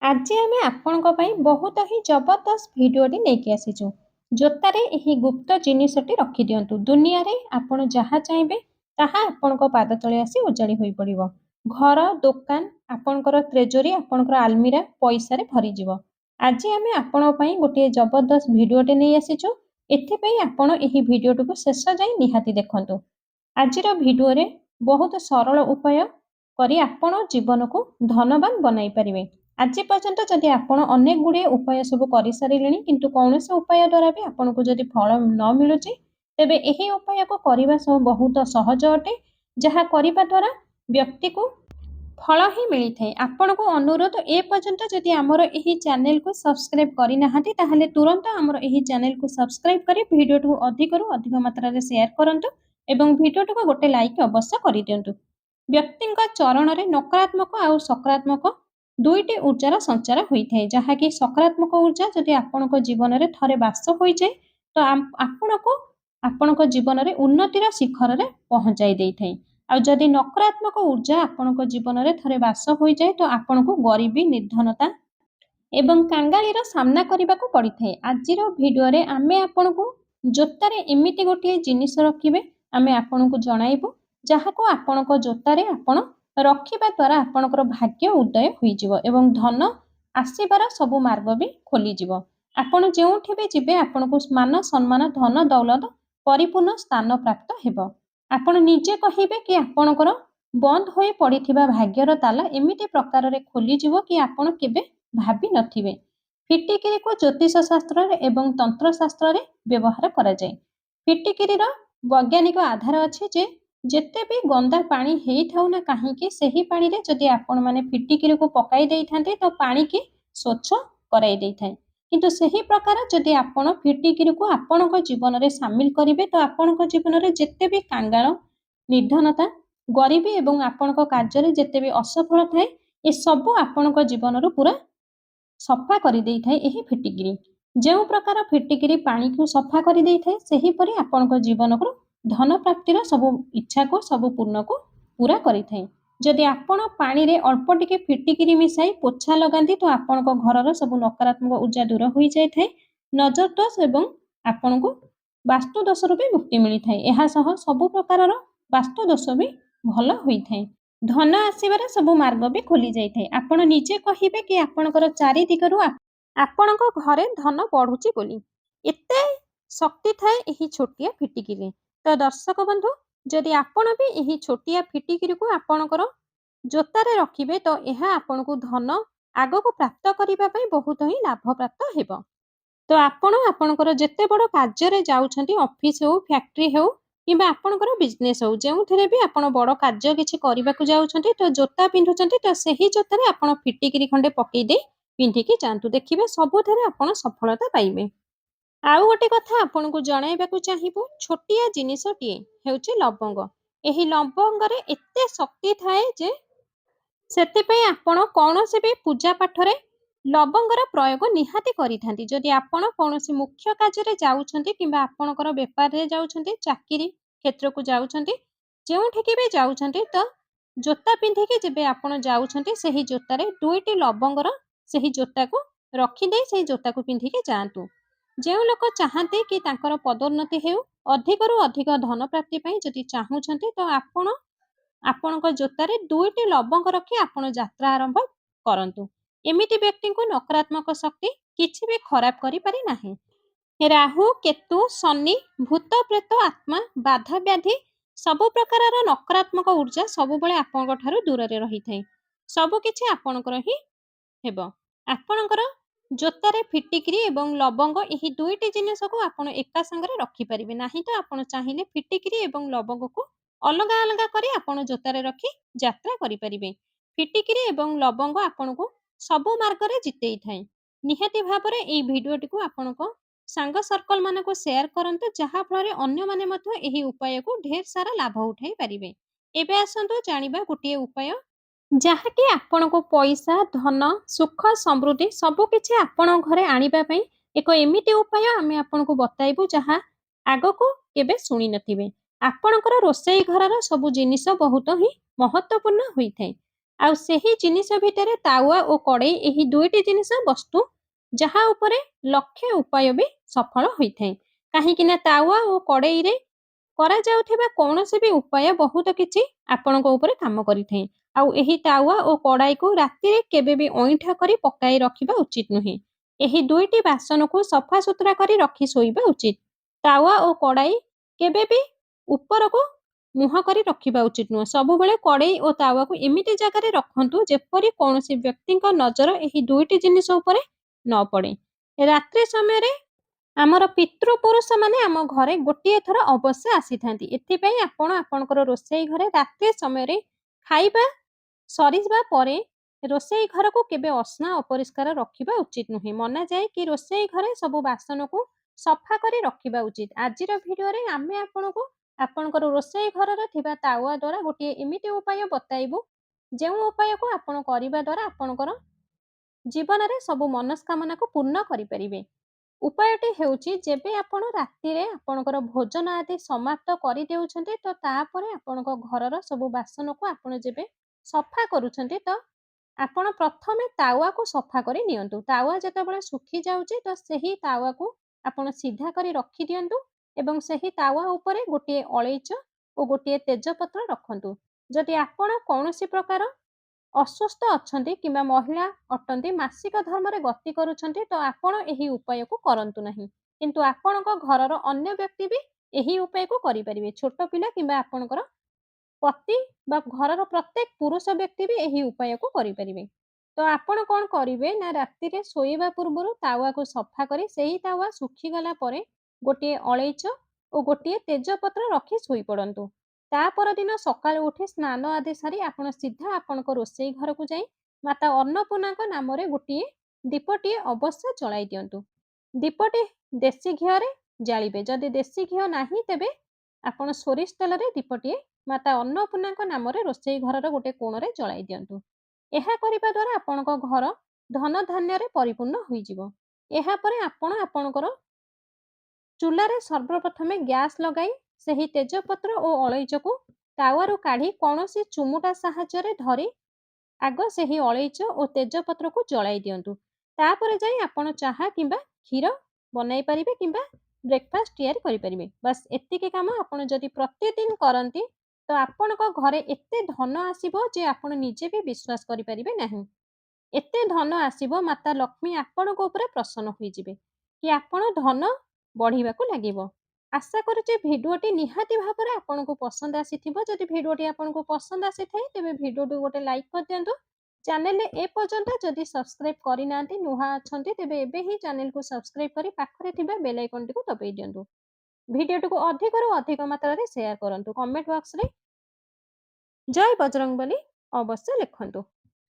ଆଜି ଆମେ ଆପଣଙ୍କ ପାଇଁ ବହୁତ ହିଁ ଜବରଦସ୍ତ ଭିଡିଓଟି ନେଇକି ଆସିଛୁ। ଜୋତାରେ ଏହି ଗୁପ୍ତ ଜିନିଷଟି ରଖିଦିଅନ୍ତୁ। ଦୁନିଆରେ ଆପଣ ଯାହା ଚାହିଁବେ ତାହା ଆପଣଙ୍କ ପାଦ ତଳେ ଆସି ଉଜାଡ଼ି ହୋଇପଡ଼ିବ। ଘର, ଦୋକାନ, ଆପଣଙ୍କର ଟ୍ରେଜରୀ, ଆପଣଙ୍କର ଆଲମିରା ପଇସାରେ ଭରିଯିବ। ଆଜି ଆମେ ଆପଣଙ୍କ ପାଇଁ ଗୋଟିଏ ଜବରଦସ୍ତ ଭିଡିଓଟେ ନେଇ ଆସିଛୁ। ଏଥିପାଇଁ ଆପଣ ଏହି ଭିଡିଓଟିକୁ ଶେଷ ଯାଏଁ ନିହାତି ଦେଖନ୍ତୁ। ଆଜିର ଭିଡିଓରେ ବହୁତ ସରଳ ଉପାୟ କରି ଆପଣ ଜୀବନକୁ ଧନବାନ ବନାଇ ପାରିବେ। ଆଜି ପର୍ଯ୍ୟନ୍ତ ଯଦି ଆପଣ ଅନେକ ଗୁଡ଼ିଏ ଉପାୟ ସବୁ କରିସାରିଲେଣି କିନ୍ତୁ କୌଣସି ଉପାୟ ଦ୍ୱାରା ବି ଆପଣଙ୍କୁ ଯଦି ଫଳ ନ ମିଳୁଛି ତେବେ ଏହି ଉପାୟକୁ କରିବା ବହୁତ ସହଜ ଅଟେ, ଯାହା କରିବା ଦ୍ୱାରା ବ୍ୟକ୍ତିକୁ ଫଳ ହିଁ ମିଳିଥାଏ। ଆପଣଙ୍କୁ ଅନୁରୋଧ, ଏ ପର୍ଯ୍ୟନ୍ତ ଯଦି ଆମର ଏହି ଚ୍ୟାନେଲକୁ ସବସ୍କ୍ରାଇବ୍ କରିନାହାନ୍ତି ତାହେଲେ ତୁରନ୍ତ ଆମର ଏହି ଚ୍ୟାନେଲକୁ ସବସ୍କ୍ରାଇବ୍ କରି ଭିଡିଓଟିକୁ ଅଧିକରୁ ଅଧିକ ମାତ୍ରାରେ ସେୟାର କରନ୍ତୁ ଏବଂ ଭିଡିଓଟିକୁ ଗୋଟେ ଲାଇକ୍ ଅବଶ୍ୟ କରିଦିଅନ୍ତୁ। ବ୍ୟକ୍ତିଙ୍କ ଚରଣରେ ନକାରାତ୍ମକ ଆଉ ସକାରାତ୍ମକ ଦୁଇଟି ଊର୍ଜାର ସଞ୍ଚାର ହୋଇଥାଏ, ଯାହାକି ସକାରାତ୍ମକ ଊର୍ଜା ଯଦି ଆପଣଙ୍କ ଜୀବନରେ ଥରେ ବାସ ହୋଇଯାଏ ତ ଆପଣଙ୍କୁ ଆପଣଙ୍କ ଜୀବନରେ ଉନ୍ନତିର ଶିଖରରେ ପହଞ୍ଚାଇ ଦେଇଥାଏ। ଆଉ ଯଦି ନକାରାତ୍ମକ ଊର୍ଜା ଆପଣଙ୍କ ଜୀବନରେ ଥରେ ବାସ ହୋଇଯାଏ ତ ଆପଣଙ୍କୁ ଗରିବୀ, ନିର୍ଧନତା ଏବଂ କାଙ୍ଗାଳିର ସାମ୍ନା କରିବାକୁ ପଡ଼ିଥାଏ। ଆଜିର ଭିଡିଓରେ ଆମେ ଆପଣଙ୍କୁ ଜୋତାରେ ଏମିତି ଗୋଟିଏ ଜିନିଷ ରଖିବେ, ଆମେ ଆପଣଙ୍କୁ ଜଣାଇବୁ, ଯାହାକୁ ଆପଣଙ୍କ ଜୋତାରେ ଆପଣ ରଖିବା ଦ୍ୱାରା ଆପଣଙ୍କର ଭାଗ୍ୟ ଉଦୟ ହୋଇଯିବ ଏବଂ ଧନ ଆସିବାର ସବୁ ମାର୍ଗ ବି ଖୋଲିଯିବ। ଆପଣ ଯେଉଁଠି ବି ଯିବେ ଆପଣଙ୍କୁ ମାନ, ସମ୍ମାନ, ଧନ, ଦୌଲତ ପରିପୂର୍ଣ୍ଣ ସ୍ଥାନ ପ୍ରାପ୍ତ ହେବ। ଆପଣ ନିଜେ କହିବେ କି ଆପଣଙ୍କର ବନ୍ଦ ହୋଇ ପଡ଼ିଥିବା ଭାଗ୍ୟର ତାଲା ଏମିତି ପ୍ରକାରରେ ଖୋଲିଯିବ କି ଆପଣ କେବେ ଭାବି ନଥିବେ। ଫିଟିକିରିକୁ ଜ୍ୟୋତିଷ ଶାସ୍ତ୍ରରେ ଏବଂ ତନ୍ତ୍ରଶାସ୍ତ୍ରରେ ବ୍ୟବହାର କରାଯାଏ। ଫିଟିକିରିର ବୈଜ୍ଞାନିକ ଆଧାର ଅଛି ଯେ ଯେତେ ବି ଗନ୍ଦା ପାଣି ହେଇଥାଉ ନା କାହିଁକି ସେହି ପାଣିରେ ଯଦି ଆପଣମାନେ ଫିଟିକିରିକୁ ପକାଇ ଦେଇଥାନ୍ତି ତ ପାଣିକି ସ୍ୱଚ୍ଛ କରାଇ ଦେଇଥାଏ। କିନ୍ତୁ ସେହି ପ୍ରକାର ଯଦି ଆପଣ ଫିଟିକିରିକୁ ଆପଣଙ୍କ ଜୀବନରେ ସାମିଲ କରିବେ ତ ଆପଣଙ୍କ ଜୀବନରେ ଯେତେ ବି କାଙ୍ଗାଳ, ନିର୍ଧନତା, ଗରିବୀ ଏବଂ ଆପଣଙ୍କ କାର୍ଯ୍ୟରେ ଯେତେ ବି ଅସଫଳ ଥାଏ ଏସବୁ ଆପଣଙ୍କ ଜୀବନରୁ ପୁରା ସଫା କରିଦେଇଥାଏ ଏହି ଫିଟିକିରି। ଯେଉଁ ପ୍ରକାର ଫିଟିକିରି ପାଣିକୁ ସଫା କରିଦେଇଥାଏ ସେହିପରି ଆପଣଙ୍କ ଜୀବନକୁ ଧନ ପ୍ରାପ୍ତିର ସବୁ ଇଚ୍ଛାକୁ, ସବୁ ପୂର୍ଣ୍ଣକୁ ପୁରା କରିଥାଏ। ଯଦି ଆପଣ ପାଣିରେ ଅଳ୍ପ ଟିକେ ଫିଟିକିରି ମିଶାଇ ପୋଛା ଲଗାନ୍ତି ତ ଆପଣଙ୍କ ଘରର ସବୁ ନକାରାତ୍ମକ ଊର୍ଜା ଦୂର ହୋଇଯାଇଥାଏ। ନଜର ଦୋଷ ଏବଂ ଆପଣଙ୍କୁ ବାସ୍ତୁ ଦୋଷରୁ ବି ମୁକ୍ତି ମିଳିଥାଏ। ଏହା ସହ ସବୁ ପ୍ରକାରର ବାସ୍ତୁ ଦୋଷ ବି ଭଲ ହୋଇଥାଏ। ଧନ ଆସିବାର ସବୁ ମାର୍ଗ ବି ଖୋଲି ଯାଇଥାଏ। ଆପଣ ନିଜେ କହିବେ କି ଆପଣଙ୍କର ଚାରିଦିଗରୁ ଆପଣଙ୍କ ଘରେ ଧନ ବଢ଼ୁଛି ବୋଲି। ଏତେ ଶକ୍ତି ଥାଏ ଏହି ଛୋଟିଆ ଫିଟିକିରିରେ। ତ ଦର୍ଶକ ବନ୍ଧୁ, ଯଦି ଆପଣ ବି ଏହି ଛୋଟିଆ ଫିଟିକିରିକୁ ଆପଣଙ୍କର ଜୋତାରେ ରଖିବେ ତ ଏହା ଆପଣଙ୍କୁ ଧନ ଆଗକୁ ପ୍ରାପ୍ତ କରିବା ପାଇଁ ବହୁତ ହିଁ ଲାଭପ୍ରାପ୍ତ ହେବ। ତ ଆପଣ ଆପଣଙ୍କର ଯେତେ ବଡ଼ କାର୍ଯ୍ୟରେ ଯାଉଛନ୍ତି, ଅଫିସ ହେଉ, ଫ୍ୟାକ୍ଟ୍ରି ହେଉ କିମ୍ବା ଆପଣଙ୍କର ବିଜନେସ୍ ହେଉ, ଯେଉଁଥିରେ ବି ଆପଣ ବଡ଼ କାର୍ଯ୍ୟ କିଛି କରିବାକୁ ଯାଉଛନ୍ତି ତ ଜୋତା ପିନ୍ଧୁଛନ୍ତି ତ ସେହି ଜୋତାରେ ଆପଣ ଫିଟିକିରି ଖଣ୍ଡେ ପକେଇ ଦେଇ ପିନ୍ଧିକି ଯାଆନ୍ତୁ। ଦେଖିବେ ସବୁଥିରେ ଆପଣ ସଫଳତା ପାଇବେ। ଆଉ ଗୋଟେ କଥା ଆପଣଙ୍କୁ ଜଣାଇବାକୁ ଚାହିଁବୁ, ଛୋଟିଆ ଜିନିଷଟିଏ ହେଉଛି ଲବଙ୍ଗ। ଏହି ଲବଙ୍ଗରେ ଏତେ ଶକ୍ତି ଥାଏ ଯେ ସେଥିପାଇଁ ଆପଣ କୌଣସି ବି ପୂଜା ପାଠରେ ଲବଙ୍ଗର ପ୍ରୟୋଗ ନିହାତି କରିଥାନ୍ତି। ଯଦି ଆପଣ କୌଣସି ମୁଖ୍ୟ କାର୍ଯ୍ୟରେ ଯାଉଛନ୍ତି କିମ୍ବା ଆପଣଙ୍କର ବେପାରରେ ଯାଉଛନ୍ତି, ଚାକିରି କ୍ଷେତ୍ରକୁ ଯାଉଛନ୍ତି, ଯେଉଁଠିକି ବି ଯାଉଛନ୍ତି ତ ଜୋତା ପିନ୍ଧିକି ଯେବେ ଆପଣ ଯାଉଛନ୍ତି ସେହି ଜୋତାରେ ଦୁଇଟି ଲବଙ୍ଗର ସେହି ଜୋତାକୁ ରଖିଦେଇ ସେହି ଜୋତାକୁ ପିନ୍ଧିକି ଯାଆନ୍ତୁ। ଯେଉଁ ଲୋକ ଚାହାନ୍ତି କି ତାଙ୍କର ପଦୋନ୍ନତି ହେଉ, ଅଧିକରୁ ଅଧିକ ଧନ ପ୍ରାପ୍ତି ପାଇଁ ଯଦି ଚାହୁଁଛନ୍ତି ତ ଆପଣ ଆପଣଙ୍କ ଜୋତାରେ ଦୁଇଟି ଲବଙ୍ଗ ରଖି ଆପଣ ଯାତ୍ରା ଆରମ୍ଭ କରନ୍ତୁ। ଏମିତି ବ୍ୟକ୍ତିଙ୍କୁ ନକାରାତ୍ମକ ଶକ୍ତି କିଛି ବି ଖରାପ କରିପାରି ନାହିଁ। ରାହୁ, କେତୁ, ଶନି, ଭୂତ, ପ୍ରେତ, ଆତ୍ମା, ବାଧା, ବ୍ୟାଧି ସବୁ ପ୍ରକାରର ନକାରାତ୍ମକ ଊର୍ଜା ସବୁବେଳେ ଆପଣଙ୍କ ଠାରୁ ଦୂରରେ ରହିଥାଏ। ସବୁ କିଛି ଆପଣଙ୍କର ହିଁ ହେବ। ଆପଣଙ୍କର ଜୋତାରେ ଫିଟିକିରି ଏବଂ ଲବଙ୍ଗ ଏହି ଦୁଇଟି ଜିନିଷକୁ ଆପଣ ଏକା ସାଙ୍ଗରେ ରଖିପାରିବେ ନାହିଁ। ତ ଆପଣ ଚାହିଁଲେ ଫିଟିକିରି ଏବଂ ଲବଙ୍ଗକୁ ଅଲଗା ଅଲଗା କରି ଆପଣ ଜୋତାରେ ରଖି ଯାତ୍ରା କରିପାରିବେ। ଫିଟିକିରି ଏବଂ ଲବଙ୍ଗ ଆପଣଙ୍କୁ ସବୁ ମାର୍ଗରେ ଜିତେଇଥାଏ। ନିହାତି ଭାବରେ ଏହି ଭିଡିଓଟିକୁ ଆପଣଙ୍କ ସାଙ୍ଗ ସର୍କଲ ମାନଙ୍କୁ ସେୟାର କରନ୍ତୁ, ଯାହାଫଳରେ ଅନ୍ୟମାନେ ମଧ୍ୟ ଏହି ଉପାୟକୁ ଢେର ସାରା ଲାଭ ଉଠାଇ ପାରିବେ। ଏବେ ଆସନ୍ତୁ ଜାଣିବା ଗୋଟିଏ ଉପାୟ, ଯାହାକି ଆପଣଙ୍କୁ ପଇସା, ଧନ, ସୁଖ, ସମୃଦ୍ଧି ସବୁକିଛି ଆପଣଙ୍କ ଘରେ ଆଣିବା ପାଇଁ ଏକ ଏମିତି ଉପାୟ ଆମେ ଆପଣଙ୍କୁ ବତାଇବୁ ଯାହା ଆଗକୁ କେବେ ଶୁଣି ନଥିବେ। ଆପଣଙ୍କର ରୋଷେଇ ଘରର ସବୁ ଜିନିଷ ବହୁତ ହିଁ ମହତ୍ତ୍ୱପୂର୍ଣ୍ଣ ହୋଇଥାଏ। ଆଉ ସେହି ଜିନିଷ ଭିତରେ ତାୱା ଓ କଡ଼େଇ ଏହି ଦୁଇଟି ଜିନିଷ ବସ୍ତୁ ଯାହା ଉପରେ ଲକ୍ଷେ ଉପାୟ ବି ସଫଳ ହୋଇଥାଏ। କାହିଁକି ନା ତାୱା ଓ କଡ଼େଇରେ କରାଯାଉଥିବା କୌଣସି ବି ଉପାୟ ବହୁତ କିଛି ଆପଣଙ୍କ ଉପରେ କାମ କରିଥାଏ। ଆଉ ଏହି ତାୱା ଓ କଡ଼ାଇକୁ ରାତିରେ କେବେ ବି ଅଇଁଠା କରି ପକାଇ ରଖିବା ଉଚିତ ନୁହେଁ। ଏହି ଦୁଇଟି ବାସନକୁ ସଫାସୁତୁରା କରି ରଖି ଶୋଇବା ଉଚିତ। ତାୱା ଓ କଡ଼ାଇ କେବେ ବି ଉପରକୁ ମୁହଁ କରି ରଖିବା ଉଚିତ ନୁହେଁ। ସବୁବେଳେ କଡ଼େଇ ଓ ତାୱାକୁ ଏମିତି ଜାଗାରେ ରଖନ୍ତୁ ଯେପରି କୌଣସି ବ୍ୟକ୍ତିଙ୍କ ନଜର ଏହି ଦୁଇଟି ଜିନିଷ ଉପରେ ନ ପଡ଼େ। ରାତ୍ରି ସମୟରେ ଆମର ପିତୃପୁରୁଷମାନେ ଆମ ଘରେ ଗୋଟିଏ ଥର ଅବଶ୍ୟ ଆସିଥାନ୍ତି। ଏଥିପାଇଁ ଆପଣ ଆପଣଙ୍କର ରୋଷେଇ ଘରେ ରାତ୍ରି ସମୟରେ ଖାଇବା ସରିବା ପରେ ରୋଷେଇ ଘରକୁ କେବେ ଅସନା ଅପରିଷ୍କାର ରଖିବା ଉଚିତ ନୁହେଁ। ମନାଯାଏ କି ରୋଷେଇ ଘରେ ସବୁ ବାସନକୁ ସଫା କରି ରଖିବା ଉଚିତ। ଆଜିର ଭିଡ଼ିଓରେ ଆମେ ଆପଣଙ୍କୁ ଆପଣଙ୍କର ରୋଷେଇ ଘରରେ ଥିବା ତାୱା ଦ୍ୱାରା ଗୋଟିଏ ଏମିତି ଉପାୟ ବତାଇବୁ, ଯେଉଁ ଉପାୟକୁ ଆପଣ କରିବା ଦ୍ୱାରା ଆପଣଙ୍କର ଜୀବନରେ ସବୁ ମନସ୍କାମନାକୁ ପୂର୍ଣ୍ଣ କରିପାରିବେ। ଉପାୟଟି ହେଉଛି, ଯେବେ ଆପଣ ରାତିରେ ଆପଣଙ୍କର ଭୋଜନ ଆଦି ସମାପ୍ତ କରିଦେଉଛନ୍ତି, ତ ତାପରେ ଆପଣଙ୍କ ଘରର ସବୁ ବାସନକୁ ଆପଣ ଯେବେ ସଫା କରୁଛନ୍ତି, ତ ଆପଣ ପ୍ରଥମେ ତାୱାକୁ ସଫା କରି ନିଅନ୍ତୁ। ତାୱା ଯେତେବେଳେ ଶୁଖିଯାଉଛି, ତ ସେହି ତାୱାକୁ ଆପଣ ସିଧା କରି ରଖିଦିଅନ୍ତୁ ଏବଂ ସେହି ତାୱା ଉପରେ ଗୋଟିଏ ଅଳେଇଚ ଓ ଗୋଟିଏ ତେଜପତ୍ର ରଖନ୍ତୁ। ଯଦି ଆପଣ କୌଣସି ପ୍ରକାର ଅସୁସ୍ଥ ଅଛନ୍ତି କିମ୍ବା ମହିଳା ଅଟନ୍ତି, ମାସିକ ଧର୍ମରେ ଗତି କରୁଛନ୍ତି, ତ ଆପଣ ଏହି ଉପାୟକୁ କରନ୍ତୁ ନାହିଁ। କିନ୍ତୁ ଆପଣଙ୍କ ଘରର ଅନ୍ୟ ବ୍ୟକ୍ତି ବି ଏହି ଉପାୟକୁ କରିପାରିବେ। ଛୋଟ ପିଲା କିମ୍ବା ଆପଣଙ୍କର ପତି ବା ଘରର ପ୍ରତ୍ୟେକ ପୁରୁଷ ବ୍ୟକ୍ତି ବି ଏହି ଉପାୟକୁ କରିପାରିବେ। ତ ଆପଣ କ'ଣ କରିବେ ନା, ରାତିରେ ଶୋଇବା ପୂର୍ବରୁ ତାୱାକୁ ସଫା କରି ସେହି ତାୱା ଶୁଖିଗଲା ପରେ ଗୋଟିଏ ଅଳେଇଚ ଓ ଗୋଟିଏ ତେଜପତ୍ର ରଖି ଶୋଇପଡ଼ନ୍ତୁ। ତା ପରଦିନ ସକାଳୁ ଉଠି ସ୍ନାନ ଆଦି ସାରି ଆପଣ ସିଧା ଆପଣଙ୍କ ରୋଷେଇ ଘରକୁ ଯାଇ ମାତା ଅନ୍ନପୂର୍ଣ୍ଣାଙ୍କ ନାମରେ ଗୋଟିଏ ଦୀପଟିଏ ଅବଶ୍ୟ ଜଳାଇ ଦିଅନ୍ତୁ। ଦୀପଟି ଦେଶୀ ଘିଅରେ ଜାଳିବେ। ଯଦି ଦେଶୀ ଘିଅ ନାହିଁ, ତେବେ ଆପଣ ସୋରିଷ ତେଲରେ ଦୀପଟିଏ ମାତା ଅନ୍ନପୂର୍ଣ୍ଣାଙ୍କ ନାମରେ ରୋଷେଇ ଘରର ଗୋଟେ କୋଣରେ ଜଳାଇ ଦିଅନ୍ତୁ। ଏହା କରିବା ଦ୍ୱାରା ଆପଣଙ୍କ ଘର ଧନ ଧାନ୍ୟରେ ପରିପୂର୍ଣ୍ଣ ହୋଇଯିବ। ଏହାପରେ ଆପଣ ଆପଣଙ୍କର ଚୁଲାରେ ସର୍ବପ୍ରଥମେ ଗ୍ୟାସ୍ ଲଗାଇ ସେହି ତେଜପତ୍ର ଓ ଅଳେଇଚକୁ ତାୱାରୁ କାଢ଼ି କୌଣସି ଚୁମୁଟା ସାହାଯ୍ୟରେ ଧରି ଆଗ ସେହି ଅଳେଇଚ ଓ ତେଜପତ୍ରକୁ ଜଳାଇ ଦିଅନ୍ତୁ। ତାପରେ ଯାଇ ଆପଣ ଚାହା କିମ୍ବା କ୍ଷୀର ବନାଇ ପାରିବେ କିମ୍ବା ବ୍ରେକଫାଷ୍ଟ ତିଆରି କରିପାରିବେ। ବାସ୍ ଏତିକି କାମ ଆପଣ ଯଦି ପ୍ରତିଦିନ କରନ୍ତି, ତ ଆପଣଙ୍କ ଘରେ ଏତେ ଧନ ଆସିବ ଯେ ଆପଣ ନିଜେ ବି ବିଶ୍ୱାସ କରିପାରିବେ ନାହିଁ। ଏତେ ଧନ ଆସିବ, ମାତା ଲକ୍ଷ୍ମୀ ଆପଣଙ୍କ ଉପରେ ପ୍ରସନ୍ନ ହୋଇଯିବେ କି ଆପଣ ଧନ ବଢ଼ିବାକୁ ଲାଗିବ। ଆଶା କରୁଛି ଭିଡ଼ିଓଟି ନିହାତି ଭାବରେ ଆପଣଙ୍କୁ ପସନ୍ଦ ଆସିଥିବ। ଯଦି ଭିଡ଼ିଓଟି ଆପଣଙ୍କୁ ପସନ୍ଦ ଆସିଥାଏ, ତେବେ ଭିଡ଼ିଓଟିକୁ ଗୋଟେ ଲାଇକ୍ କରିଦିଅନ୍ତୁ। ଚ୍ୟାନେଲରେ ଏପର୍ଯ୍ୟନ୍ତ ଯଦି ସବସ୍କ୍ରାଇବ୍ କରିନାହାନ୍ତି, ନୂଆ ଅଛନ୍ତି, ତେବେ ଏବେ ହିଁ ଚ୍ୟାନେଲକୁ ସବସ୍କ୍ରାଇବ୍ କରି ପାଖରେ ଥିବା ବେଲ୍ ଆଇକନଟିକୁ ଦବାଇ ଦିଅନ୍ତୁ। ଭିଡ଼ିଓଟିକୁ ଅଧିକରୁ ଅଧିକ ମାତ୍ରାରେ ସେୟାର କରନ୍ତୁ। କମେଣ୍ଟ ବକ୍ସରେ ଜୟ ବଜରଙ୍ଗବଲି ଅବଶ୍ୟ ଲେଖନ୍ତୁ।